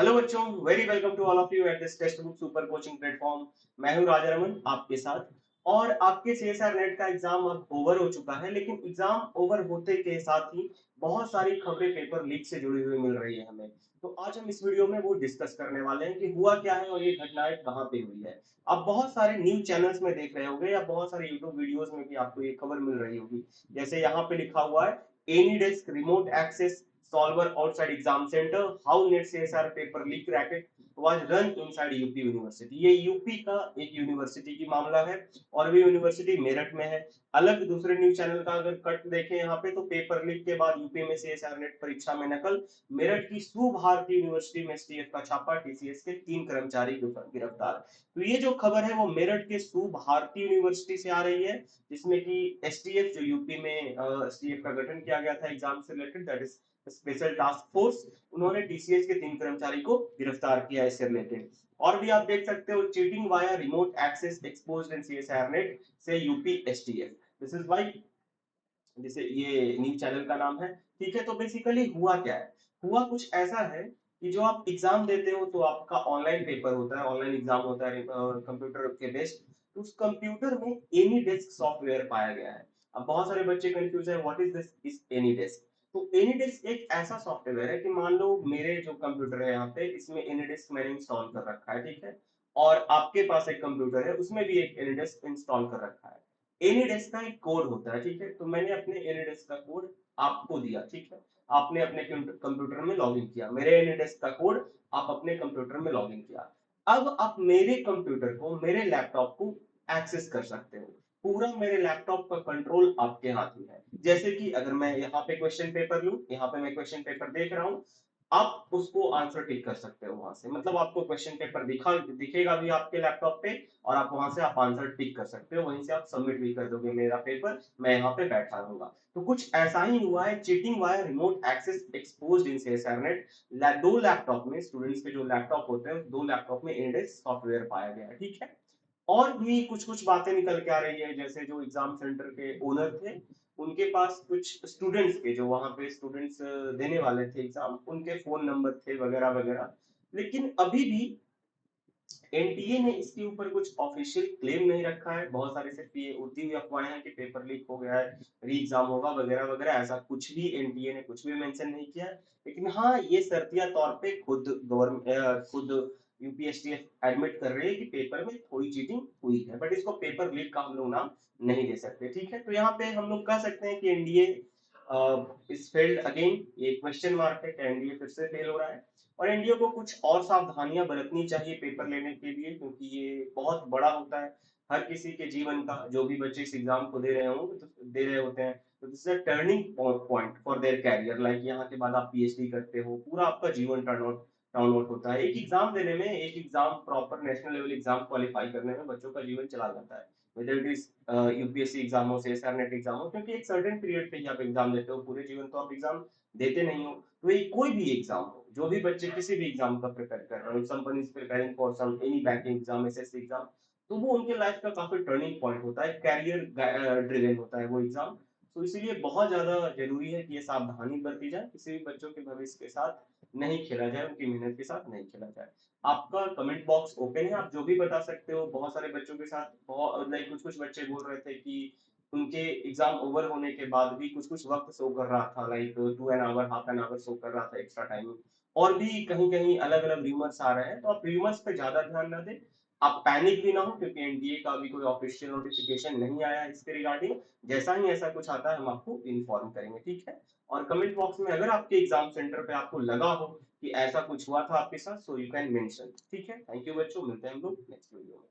Hello बच्चों, very welcome to all of you at this text book super coaching platform. मैं हूं राजा रमन आपके साथ। और आपके सीएसआर नेट का एग्जाम अब ओवर हो चुका है, लेकिन एग्जाम ओवर होते के साथ ही बहुत सारी खबरें पेपर लीक से जुड़ी हुई मिल रही है हमें। तो आज हम इस वीडियो में वो डिस्कस करने वाले हैं कि हुआ क्या है और ये घटनाएं कहाँ पे हुई है। आप बहुत सारे न्यूज चैनल्स में देख रहे होंगे या बहुत सारे यूट्यूब वीडियोस में भी आपको ये खबर मिल रही होगी। जैसे यहाँ पे लिखा हुआ है, AnyDesk remote access solver outside exam center, how net CSR paper leak racket was run inside UP university. ये यूपी का एक यूनिवर्सिटी की मामला है और भी यूनिवर्सिटी मेरठ में है। अलग दूसरे न्यूज चैनल का अगर कट देखें यहाँ पे, तो पेपर लीक के बाद यूपी में सीएसआर नेट परीक्षा में नकल, मेरठ की सुभारती यूनिवर्सिटी में एसटीएफ का छापा, टीसीएस के 3 कर्मचारी गिरफ्तार। तो ये जो खबर है वो मेरठ के सुभारती यूनिवर्सिटी से आ रही है, जिसमें कि एसटीएफ जो यूपी में एसटीएफ का गठन किया गया था एग्जाम से related, that is special task force, उन्होंने टीसीएस के 3 कर्मचारी को गिरफ्तार किया इससे रिलेटेड। और भी आप देख सकते हो, cheating via remote access exposed in CSR net से UP STF. This is why, जैसे ये न्यूज चैनल का नाम है। ठीक है, तो बेसिकली हुआ क्या है, हुआ कुछ ऐसा है कि जो आप एग्जाम देते हो तो आपका ऑनलाइन पेपर होता है, ऑनलाइन एग्जाम होता है कंप्यूटर के बेस्ड। तो उस कंप्यूटर में एनी डेस्क सॉफ्टवेयर पाया गया है। अब बहुत सारे बच्चे कंफ्यूज है, what is this is any desk. तो एनी डेस्क एक ऐसा सॉफ्टवेयर है कि मान लो मेरे जो कंप्यूटर है यहाँ पे, इसमें एनी डेस्क मैंने इंस्टॉल कर रखा है, ठीक है। और आपके पास एक कंप्यूटर है, उसमें भी एक एनी डेस्क इंस्टॉल कर रखा है। एनीडेस्क का एक कोड होता है, ठीक है। तो मैंने अपने एनीडेस्क का कोड आपको दिया, ठीक है। आपने अपने कंप्यूटर में लॉगिन किया, मेरे एनीडेस्क का कोड आप अपने कंप्यूटर में लॉगिन किया। अब आप मेरे कंप्यूटर को, मेरे लैपटॉप को एक्सेस कर सकते हो। पूरा मेरे लैपटॉप का कंट्रोल आपके हाथ में है। जैसे कि अगर मैं यहाँ पे क्वेश्चन पेपर लूं, यहाँ पे मैं क्वेश्चन पेपर देख रहा हूँ, आप उसको आंसर टिक कर सकते हो वहां से। मतलब आपको क्वेश्चन पेपर दिखेगा भी आपके लैपटॉप पे, और आप वहां से आप आंसर टिक कर सकते हो, वहीं से आप सबमिट भी कर दोगे मेरा पेपर, मैं यहाँ पे बैठा रहूंगा। तो कुछ ऐसा ही हुआ है, cheating via remote access exposed in CSR NET. दो लैपटॉप में, स्टूडेंट्स के जो लैपटॉप होते हैं, दो लैपटॉप में इंडेक्स सॉफ्टवेयर पाया गया है, ठीक है। और भी कुछ कुछ बातें निकल के आ रही है, जैसे जो एग्जाम सेंटर के ओनर थे, उनके पास कुछ स्टूडेंट्स के, जो वहां पे स्टूडेंट्स देने वाले थे एग्जाम, उनके फोन नंबर थे वगैरह वगैरह। लेकिन अभी भी एनटीए ने इसके ऊपर कुछ ऑफिशियल क्लेम नहीं रखा है। बहुत सारे सिर्फ ये उड़ती हुई अफवाहें हैं कि पेपर लीक हो गया है, री एग्जाम होगा वगैरह वगैरह, ऐसा कुछ भी एनटीए ने कुछ भी मेंशन नहीं किया है। लेकिन हाँ, ये शर्तिया तौर पे खुद यूपीएससीएफ एडमिट कर रही है कि पेपर में थोड़ी चीटिंग हुई है, बट इसको पेपर लीक का हम लोग नाम नहीं दे सकते, ठीक है। तो यहाँ पे हम लोग कह सकते हैं कि एनडीए इज फेल्ड अगेन। ये क्वेश्चन मार्क है कि एनडीए फिर से फेल हो रहा है। और एनडीए को कुछ और सावधानियां बरतनी चाहिए पेपर लेने के लिए, क्योंकि ये बहुत बड़ा होता है हर किसी के जीवन का। जो भी बच्चे इस एग्जाम को दे रहे होंगे, तो दे रहे होते हैं, तो this is a turning point for their career. Like यहाँ के बाद आप पीएचडी करते हो, पूरा आपका जीवन टर्न आउट होता है। एक एग्जाम देने में, एक exam proper national level exam qualify करने में बच्चों का जीवन चला जाता है। Whether it is UPSC exam हो, सीएसआर नेट एग्जाम हो, क्योंकि एक सर्टेन पीरियड पे ही आप एग्जाम देते हो, पूरे जीवन तो आप एग्जाम देते नहीं हो। तो ये कोई भी एग्जाम हो, जो भी बच्चे किसी भी एग्जाम का प्रिपेयर कर रहे हो, someone is preparing for some any banking exam, SSC exam, तो वो उनके लाइफ का काफी टर्निंग पॉइंट होता है, कैरियर ड्रिवन होता है वो एग्जाम। तो इसीलिए बहुत ज्यादा जरूरी है कि ये सावधानी बरती जाए, किसी भी बच्चों के भविष्य के साथ नहीं खेला जाए, उनकी मेहनत के साथ नहीं खेला जाए। आपका कमेंट बॉक्स ओपन है, आप जो भी बता सकते हो। बहुत सारे बच्चों के साथ बहुत, लाइक कुछ कुछ बच्चे बोल रहे थे कि उनके एग्जाम ओवर होने के बाद भी कुछ कुछ वक्त शो कर रहा था, like 2 an hour, half an hour show कर रहा था एक्स्ट्रा टाइम। और भी कहीं कहीं अलग अलग रूमर्स आ रहे हैं, तो आप रूमर्स पे ज्यादा ध्यान ना दें। आप पैनिक भी ना हो, क्योंकि एनडीए का अभी कोई ऑफिशियल नोटिफिकेशन नहीं आया है इसके रिगार्डिंग। जैसा ही ऐसा कुछ आता है हम आपको इन्फॉर्म करेंगे, ठीक है। और कमेंट बॉक्स में अगर आपके एग्जाम सेंटर पे आपको लगा हो कि ऐसा कुछ हुआ था आपके साथ, सो यू कैन मेंशन, ठीक है। थैंक यू बच्चों, मिलते हैं हम लोग नेक्स्ट वीडियो में।